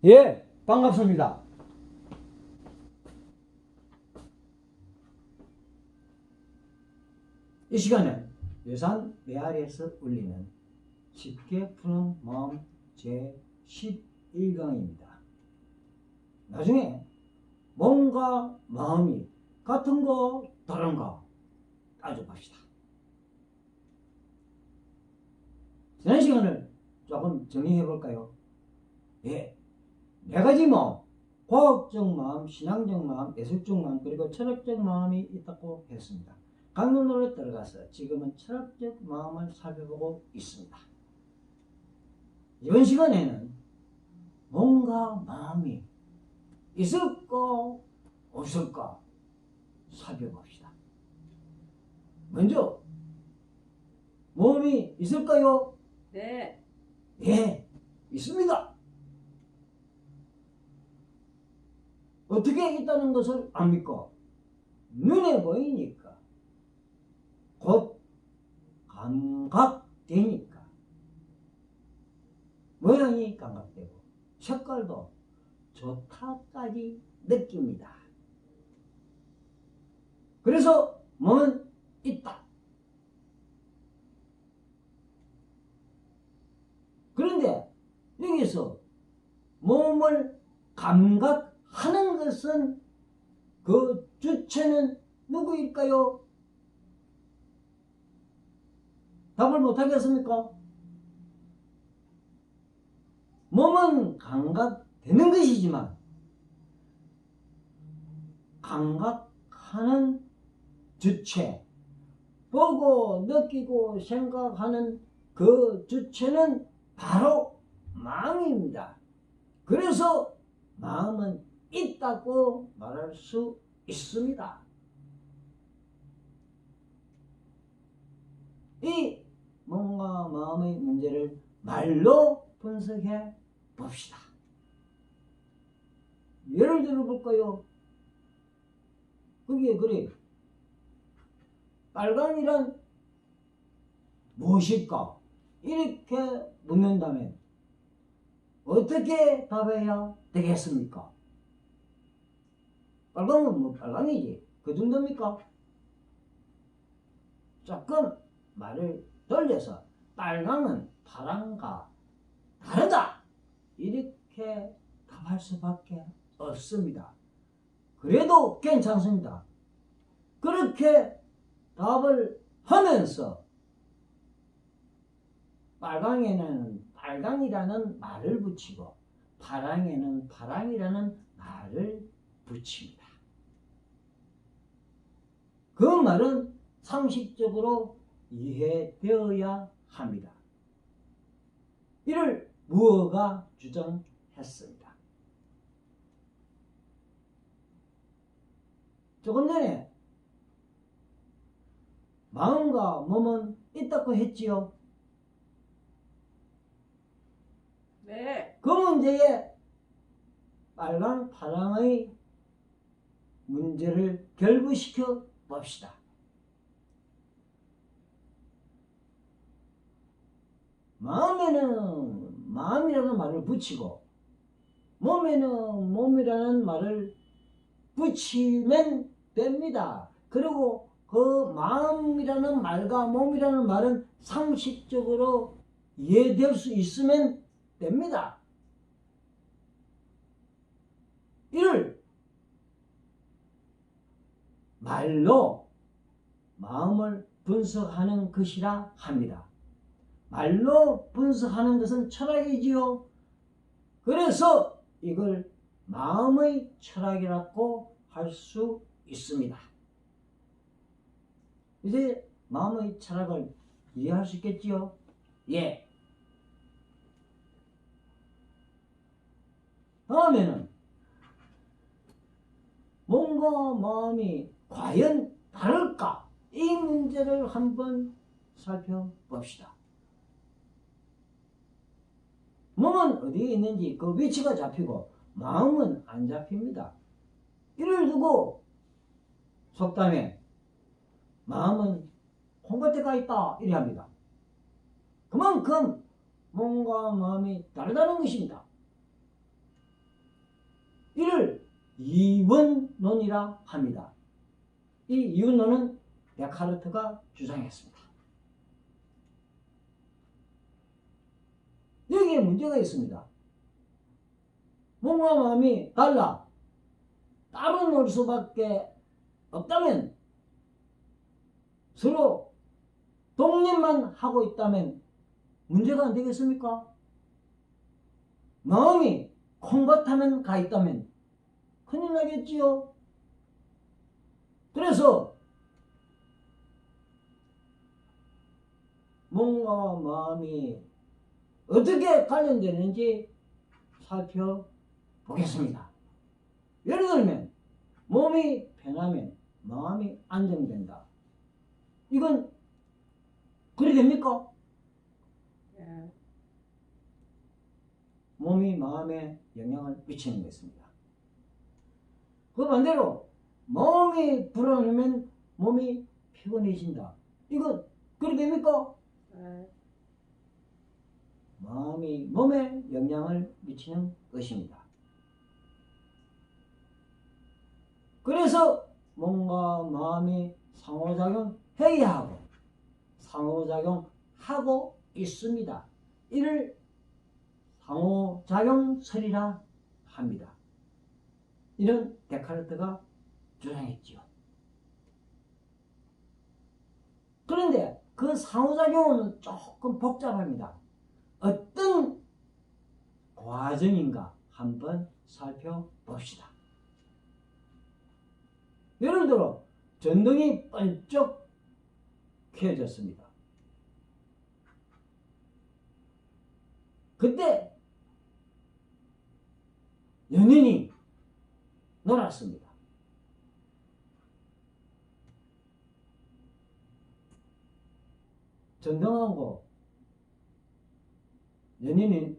예, 반갑습니다. 이 시간은 외산 메아리에서 울리는 쉽게 푸는 마음 제 11강입니다. 나중에 몸과 마음이 같은 거 다른가 따져봅시다. 지난 시간을 조금 정리해 볼까요? 예, 네 가지 마음, 과학적 마음, 신앙적 마음, 예술적 마음, 그리고 철학적 마음이 있다고 했습니다. 강론으로 들어가서 지금은 철학적 마음을 살펴보고 있습니다. 이번 시간에는 몸과 마음이 있을까 없을까 살펴봅시다. 먼저 몸이 있을까요? 네. 예, 있습니다. 어떻게 있다는 것을 압니까? 눈에 보이니까, 곧 감각되니까, 모양이 감각되고 색깔도 좋다까지 느낍니다. 그래서 몸은 있다. 그런데 여기서 몸을 감각하는 것은 그 주체는 누구일까요? 답을 못하겠습니까? 몸은 감각되는 것이지만 감각하는 주체, 보고 느끼고 생각하는 그 주체는 바로 마음입니다. 그래서 마음은 있다고 말할 수 있습니다. 이 몸과 마음의 문제를 말로 분석해 봅시다. 예를 들어 볼까요? 그게 그래. 빨강이란 무엇일까? 이렇게 묻는다면 어떻게 답해야 되겠습니까? 빨강은 뭐 빨강이지. 그 정도입니까? 조금 말을 돌려서 빨강은 파랑과 다르다. 이렇게 답할 수밖에 없습니다. 그래도 괜찮습니다. 그렇게 답을 하면서 빨강에는 빨강이라는 말을 붙이고 파랑에는 파랑이라는 말을 붙입니다. 그 말은 상식적으로 이해되어야 합니다. 이를 무어가 주장했습니다. 조금 전에 마음과 몸은 있다고 했지요. 네. 그 문제에 빨강 파랑의 문제를 결부시켜 봅시다. 마음에는 마음이라는 말을 붙이고 몸에는 몸이라는 말을 붙이면 됩니다. 그리고 그 마음이라는 말과 몸이라는 말은 상식적으로 이해될 수 있으면 됩니다. 이를 말로 마음을 분석하는 것이라 합니다. 말로 분석하는 것은 철학이지요. 그래서 이걸 마음의 철학이라고 할 수 있습니다. 이제 마음의 철학을 이해할 수 있겠지요? 예. 다음에는 몸과 마음이 과연 다를까? 이 문제를 한번 살펴봅시다. 몸은 어디에 있는지 그 위치가 잡히고 마음은 안 잡힙니다. 이를 두고 속담에 마음은 콩밭에 가 있다 이래 합니다. 그만큼 몸과 마음이 다르다는 것입니다. 이원론이라 합니다. 이 이원론은 데카르트가 주장했습니다. 여기에 문제가 있습니다. 몸과 마음이 달라 따로 놀 수밖에 없다면, 서로 독립만 하고 있다면 문제가 안 되겠습니까? 마음이 콩밭하면 가 있다면 큰일 나겠지요. 그래서 몸과 마음이 어떻게 관련되는지 살펴보겠습니다. 예를 들면 몸이 편하면 마음이 안정된다. 이건 그리 됩니까? 예. 몸이 마음에 영향을 미치는 것입니다. 그 반대로 몸이 불안하면 몸이 피곤해진다. 이건 그리 됩니까? 예. 마음이 몸에 영향을 미치는 것입니다. 그래서 몸과 마음이 상호작용해야 하고 상호작용하고 있습니다. 이를 상호작용설이라 합니다. 이런 데카르트가 주장했지요. 그런데 그 상호작용은 조금 복잡합니다. 어떤 과정인가 한번 살펴봅시다. 예를 들어 전등이 번쩍 켜졌습니다. 그때 연인이 놀았습니다. 전등하고 연인이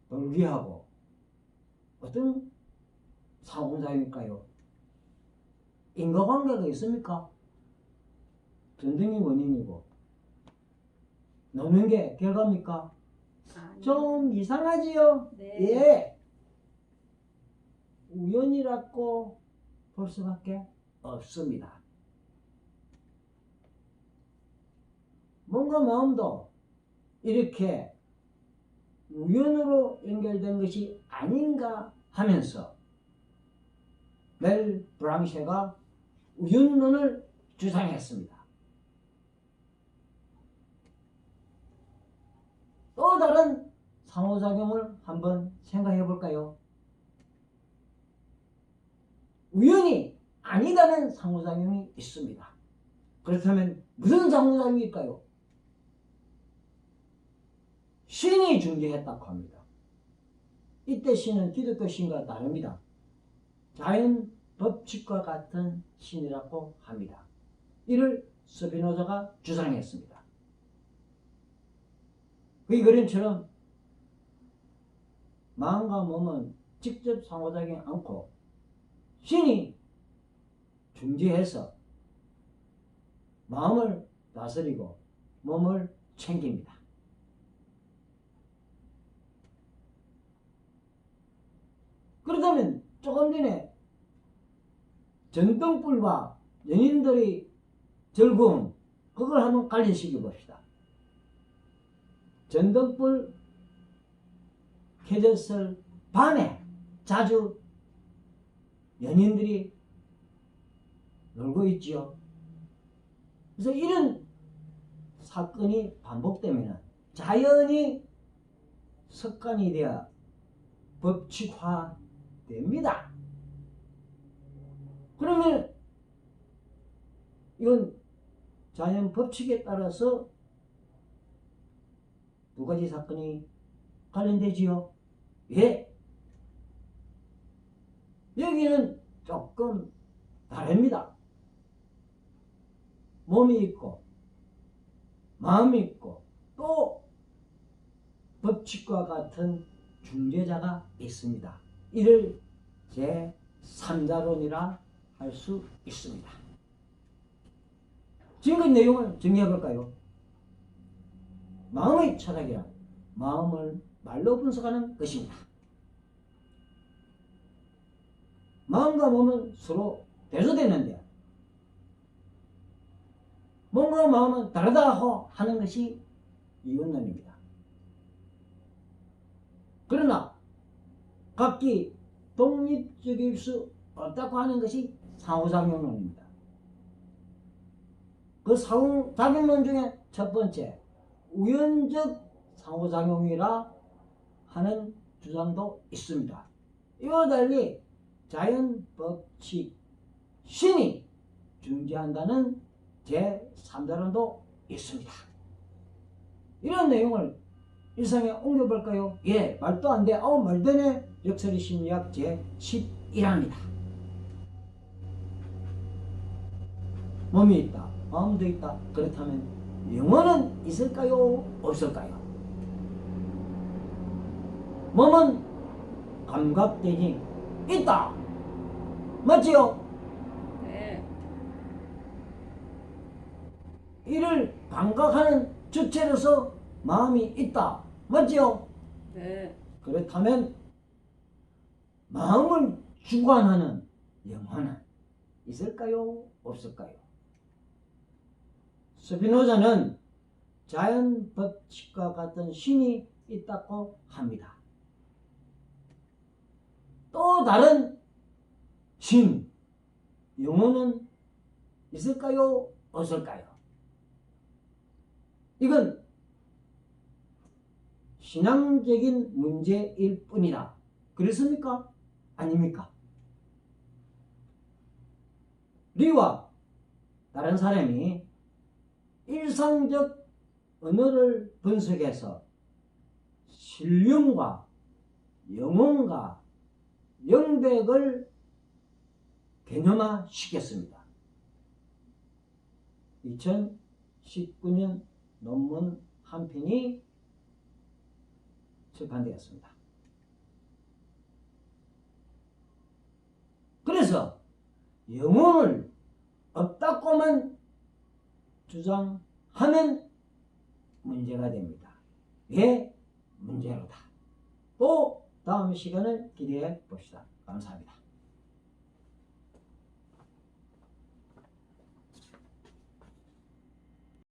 놀기하고 어떤 상호작용일까요? 인과관계가 있습니까? 전등이 원인이고 노는 게 결과입니까? 아니요. 좀 이상하지요? 네. 예. 우연이라고 볼 수밖에 없습니다. 몸과 마음도 이렇게 우연으로 연결된 것이 아닌가 하면서 멜 브랑셰가 우연론을 주장했습니다. 또 다른 상호작용을 한번 생각해 볼까요? 우연이 아니다는 상호작용이 있습니다. 그렇다면 무슨 상호작용일까요? 신이 중재했다고 합니다. 이때 신은 기독교 신과 다릅니다. 자연 법칙과 같은 신이라고 합니다. 이를 스피노자가 주장했습니다. 그 그림처럼 마음과 몸은 직접 상호작용이 않고 신이 중재해서 마음을 다스리고 몸을 챙깁니다. 그렇다면 조금 전에 전등불과 연인들의 즐거움, 그걸 한번 관련시켜 봅시다. 전등불 켜졌을 밤에 자주 연인들이 놀고 있지요. 그래서 이런 사건이 반복되면 자연히 습관이 되어 법칙화됩니다. 그러면 이건 자연 법칙에 따라서 두 가지 사건이 관련되지요. 예. 여기는 조금 다릅니다. 몸이 있고 마음이 있고 또 법칙과 같은 중재자가 있습니다. 이를 제3자론이라 할 수 있습니다. 지금까지 내용을 정리해 볼까요? 마음의 철학이란 마음을 말로 분석하는 것입니다. 마음과 몸은 서로 대조되는데 몸과 마음은 다르다고 하는 것이 이원론입니다. 그러나 각기 독립적일 수 없다고 하는 것이 상호작용론입니다. 그 상호작용론 중에 첫 번째 우연적 상호작용이라 하는 주장도 있습니다. 이와 달리 자연법칙 신이 존재한다는 제3자론도 있습니다. 이런 내용을 일상에 옮겨볼까요? 예, 말도 안 돼. 말되네. 역설의 심리학 제11화입니다. 몸이 있다. 마음도 있다. 그렇다면 영혼은 있을까요? 없을까요? 몸은 감각대지 있다. 맞지요? 네. 이를 감각하는 주체로서 마음이 있다. 맞지요? 네. 그렇다면 마음을 주관하는 영혼은 있을까요? 없을까요? 스피노자는 자연 법칙과 같은 신이 있다고 합니다. 또 다른 신, 영혼은 있을까요? 없을까요? 이건 신앙적인 문제일 뿐이다. 그렇습니까? 아닙니까? 리와 다른 사람이 일상적 언어를 분석해서 신령과 영혼과 영백을 개념화 시켰습니다. 2019년 논문 한 편이 출판되었습니다. 그래서 영혼을 없다고만 주장하면 문제가 됩니다. 왜 문제로다. 또 다음 시간을 기대해 봅시다. 감사합니다.